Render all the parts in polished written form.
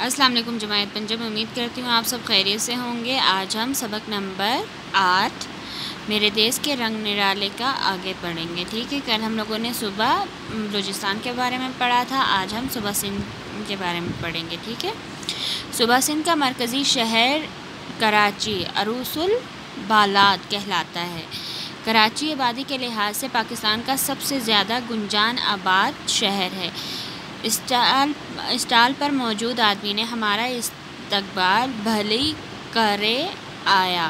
السلام علیکم جماعت پنجاب، امید کرتی ہوں آپ سب خیریت سے ہوں گے۔ آج ہم سبق نمبر 8 میرے دیس کے رنگ نرالے کا آگے پڑھیں گے، ٹھیک ہے۔ کل ہم لوگوں نے صوبہ بلوچستان کے بارے میں پڑھا تھا، آج ہم صوبہ سندھ کے بارے میں پڑھیں گے، ٹھیک ہے۔ صوبہ سندھ کا مرکزی شہر کراچی عروس البالات کہلاتا ہے۔ کراچی آبادی کے لحاظ سے پاکستان کا سب سے زیادہ گنجان آباد شہر ہے۔ اسٹال پر موجود آدمی نے ہمارا استقبال بھلی کرے آیا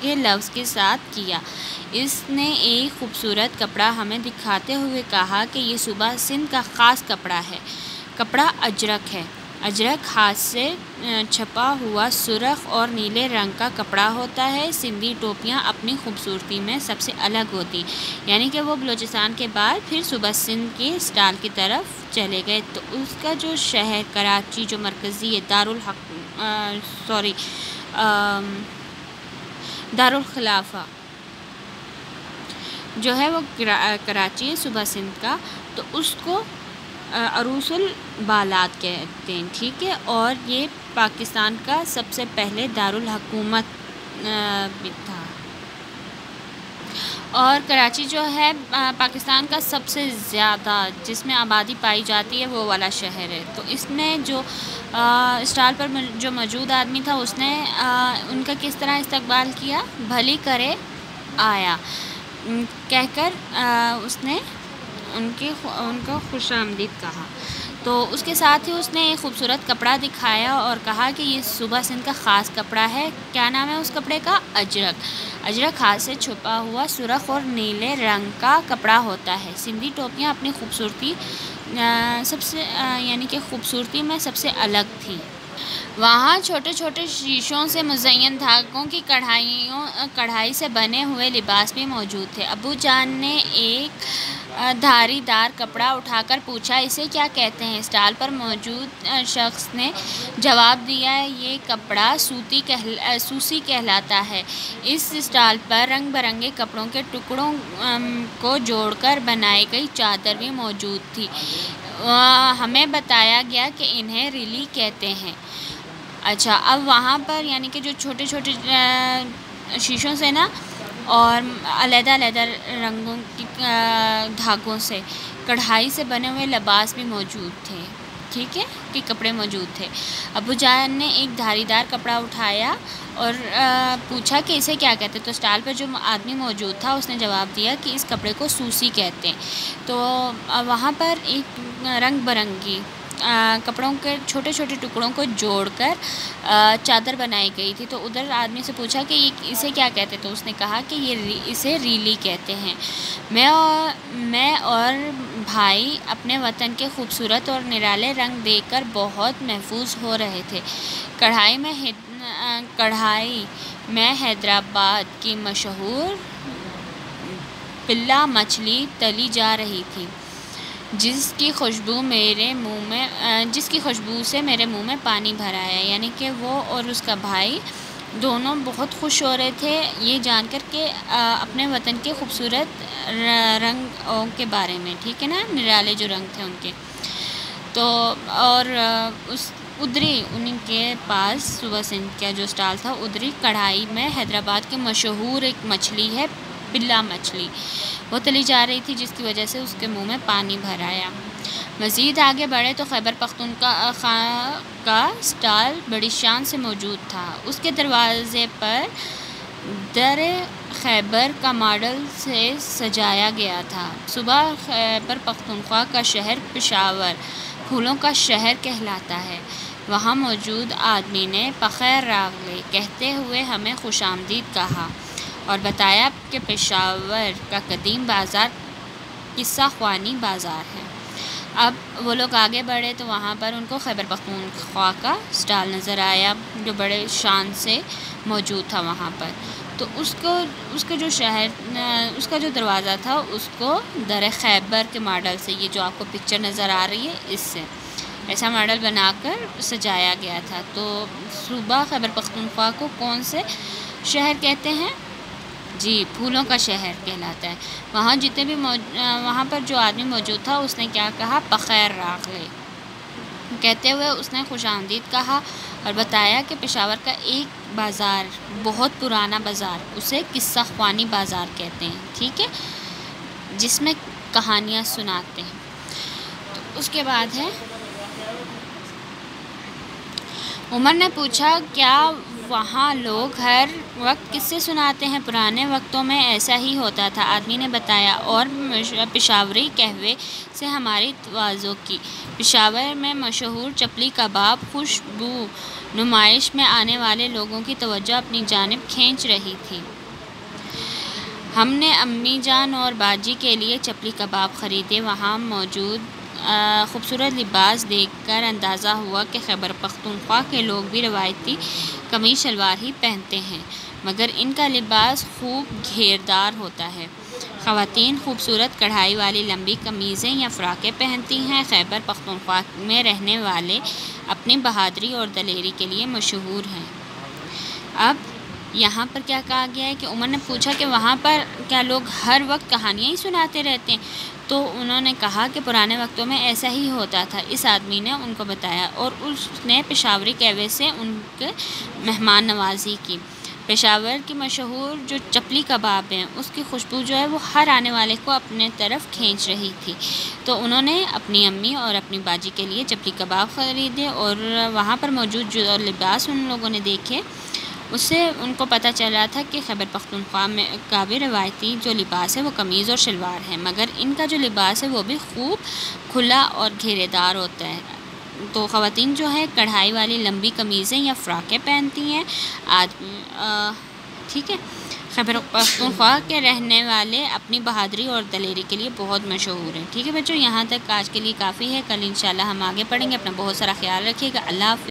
کے لفظ کے ساتھ کیا۔ اس نے ایک خوبصورت کپڑا ہمیں دکھاتے ہوئے کہا کہ یہ صوبہ سندھ کا خاص کپڑا ہے۔ کپڑا اجرک ہے۔ اجرک ہاتھ سے چھپا ہوا سرخ اور نیلے رنگ کا کپڑا ہوتا ہے۔ سندھی ٹوپیاں اپنی خوبصورتی میں سب سے الگ ہوتی، یعنی کہ وہ بلوچستان کے بعد پھر صوبہ سندھ کے اسٹال کی طرف چلے گئے۔ تو اس کا جو شہر کراچی جو مرکزی ہے دارالخلافہ جو ہے وہ کراچی ہے صوبہ سندھ کا، تو اس کو عروس البالات کہتے ہیں، ٹھیک ہے۔ اور یہ پاکستان کا سب سے پہلے دارالحکومت بھی تھا، اور کراچی جو ہے پاکستان کا سب سے زیادہ جس میں آبادی پائی جاتی ہے وہ والا شہر ہے۔ تو اس میں جو اسٹال پر جو موجود آدمی تھا اس نے ان کا کس طرح استقبال کیا؟ بھلی کرے آیا کہہ کر اس نے ان کو خوش آمدید کہا۔ تو اس کے ساتھ ہی اس نے ایک خوبصورت کپڑا دکھایا اور کہا کہ یہ صوبہ سندھ کا خاص کپڑا ہے۔ کیا نام ہے اس کپڑے کا؟ اجرک۔ اجرک ہاتھ سے چھپا ہوا سرخ اور نیلے رنگ کا کپڑا ہوتا ہے۔ سندھی ٹوپیاں اپنی خوبصورتی یعنی کہ خوبصورتی میں سب سے الگ تھی۔ وہاں چھوٹے چھوٹے شیشوں سے مزین دھاگوں کی کڑھائی سے بنے ہوئے لباس بھی موجود تھے۔ ابو جان نے ایک دھاری دار کپڑا اٹھا کر پوچھا، اسے کیا کہتے ہیں؟ اسٹال پر موجود شخص نے جواب دیا، یہ کپڑا سوسی کہلاتا ہے۔ اس اسٹال پر رنگ برنگے کپڑوں کے ٹکڑوں کو جوڑ کر بنائی گئی چادر بھی موجود تھی۔ ہمیں بتایا گیا کہ انہیں ریلی کہتے ہیں۔ اچھا، اب وہاں پر یعنی کہ جو چھوٹے چھوٹے شیشوں سے نا اور علیحدہ علیحدہ رنگوں کی دھاگوں سے کڑھائی سے بنے ہوئے لباس بھی موجود تھے، ٹھیک ہے، کہ کپڑے موجود تھے۔ ابو جان نے ایک دھاری دار کپڑا اٹھایا اور پوچھا کہ اسے کیا کہتے ہیں؟ تو اسٹال پر جو آدمی موجود تھا اس نے جواب دیا کہ اس کپڑے کو سوسی کہتے ہیں۔ تو وہاں پر ایک رنگ برنگی کپڑوں کے چھوٹے چھوٹے ٹکڑوں کو جوڑ کر چادر بنائی گئی تھی۔ تو ادھر آدمی سے پوچھا کہ اسے کیا کہتے ہیں؟ تو اس نے کہا کہ اسے ریلی کہتے ہیں۔ میں اور بھائی اپنے وطن کے خوبصورت اور نرالے رنگ دیکھ کر بہت محظوظ ہو رہے تھے۔ کڑھائی میں حیدرآباد کی مشہور بلا مچھلی تلی جا رہی تھی، جس کی خوشبو سے میرے منہ میں پانی بھر آیا۔ یعنی کہ وہ اور اس کا بھائی دونوں بہت خوش ہو رہے تھے یہ جان کر کہ اپنے وطن کے خوبصورت رنگوں کے بارے میں، ٹھیک ہے نا، نرالے جو رنگ تھے ان کے۔ تو اور ادری ان کے پاس صوبہ سندھ کا جو اسٹال تھا، ادری کڑھائی میں حیدرآباد کی مشہور ایک مچھلی ہے بلا مچھلی، وہ تلی جا رہی تھی، جس کی وجہ سے اس کے منہ میں پانی بھر آیا۔ مزید آگے بڑھے تو خیبر پختونخوا کا اسٹال بڑی شان سے موجود تھا۔ اس کے دروازے پر در خیبر کا ماڈل سے سجایا گیا تھا۔ صوبہ خیبر پختونخوا کا شہر پشاور پھولوں کا شہر کہلاتا ہے۔ وہاں موجود آدمی نے بخیر راغلی کہتے ہوئے ہمیں خوش آمدید کہا اور بتایا کہ پشاور کا قدیم بازار قصہ خوانی بازار ہے۔ اب وہ لوگ آگے بڑھے تو وہاں پر ان کو خیبر پختونخوا کا اسٹال نظر آیا جو بڑے شان سے موجود تھا وہاں پر۔ تو اس کا جو دروازہ تھا اس کو در خیبر کے ماڈل سے، یہ جو آپ کو پکچر نظر آ رہی ہے اس سے ایسا ماڈل بنا کر سجایا گیا تھا۔ تو صوبہ خیبر پختونخوا کو کون سے شہر کہتے ہیں؟ جی، پھولوں کا شہر کہلاتا ہے۔ وہاں جتنے بھی وہاں پر جو آدمی موجود تھا اس نے کیا کہا؟ بخیر راغلی کہتے ہوئے اس نے خوش آمدید کہا اور بتایا کہ پشاور کا ایک بازار، بہت پرانا بازار، اسے قصہ خوانی بازار کہتے ہیں، ٹھیک ہے، جس میں کہانیاں سناتے ہیں۔ تو اس کے بعد ہے عمر نے پوچھا کیا وہاں لوگ ہر وقت قصے سناتے ہیں؟ پرانے وقتوں میں ایسا ہی ہوتا تھا، آدمی نے بتایا، اور پشاوری قہوے سے ہماری تواضع کی۔ پشاور میں مشہور چپلی کباب خوشبو نمائش میں آنے والے لوگوں کی توجہ اپنی جانب کھینچ رہی تھی۔ ہم نے امی جان اور باجی کے لیے چپلی کباب خریدے۔ وہاں موجود خوبصورت لباس دیکھ کر اندازہ ہوا کہ خیبر پختونخوا کے لوگ بھی روایتی قمیض شلوار ہی پہنتے ہیں، مگر ان کا لباس خوب گھیردار ہوتا ہے۔ خواتین خوبصورت کڑھائی والی لمبی قمیضیں یا فراکیں پہنتی ہیں۔ خیبر پختونخوا میں رہنے والے اپنی بہادری اور دلیری کے لیے مشہور ہیں۔ اب یہاں پر کیا کہا گیا ہے کہ عمر نے پوچھا کہ وہاں پر کیا لوگ ہر وقت کہانیاں ہی سناتے رہتے ہیں؟ تو انہوں نے کہا کہ پرانے وقتوں میں ایسا ہی ہوتا تھا۔ اس آدمی نے ان کو بتایا اور اس نے پشاوری قہوے سے ان کے مہمان نوازی کی۔ پشاور کی مشہور جو چپلی کباب ہیں اس کی خوشبو جو ہے وہ ہر آنے والے کو اپنے طرف کھینچ رہی تھی۔ تو انہوں نے اپنی امی اور اپنی باجی کے لیے چپلی کباب خریدے اور وہاں پر موجود جو لباس ان لوگوں نے دیکھے اس سے ان کو پتہ چلا تھا کہ خیبر پختونخوا میں کا بھی روایتی جو لباس ہے وہ قمیض اور شلوار ہے، مگر ان کا جو لباس ہے وہ بھی خوب کھلا اور گھیرے دار ہوتا ہے۔ تو خواتین جو ہے کڑھائی والی لمبی قمیضیں یا فراکیں پہنتی ہیں، ٹھیک ہے۔ خیبر پختونخوا کے رہنے والے اپنی بہادری اور دلیری کے لیے بہت مشہور ہیں، ٹھیک ہے بچوں۔ یہاں تک آج کے لیے کافی ہے، کل انشاءاللہ ہم آگے پڑھیں گے۔ اپنا بہت سارا خیال رکھیے گا۔ اللہ حافظ۔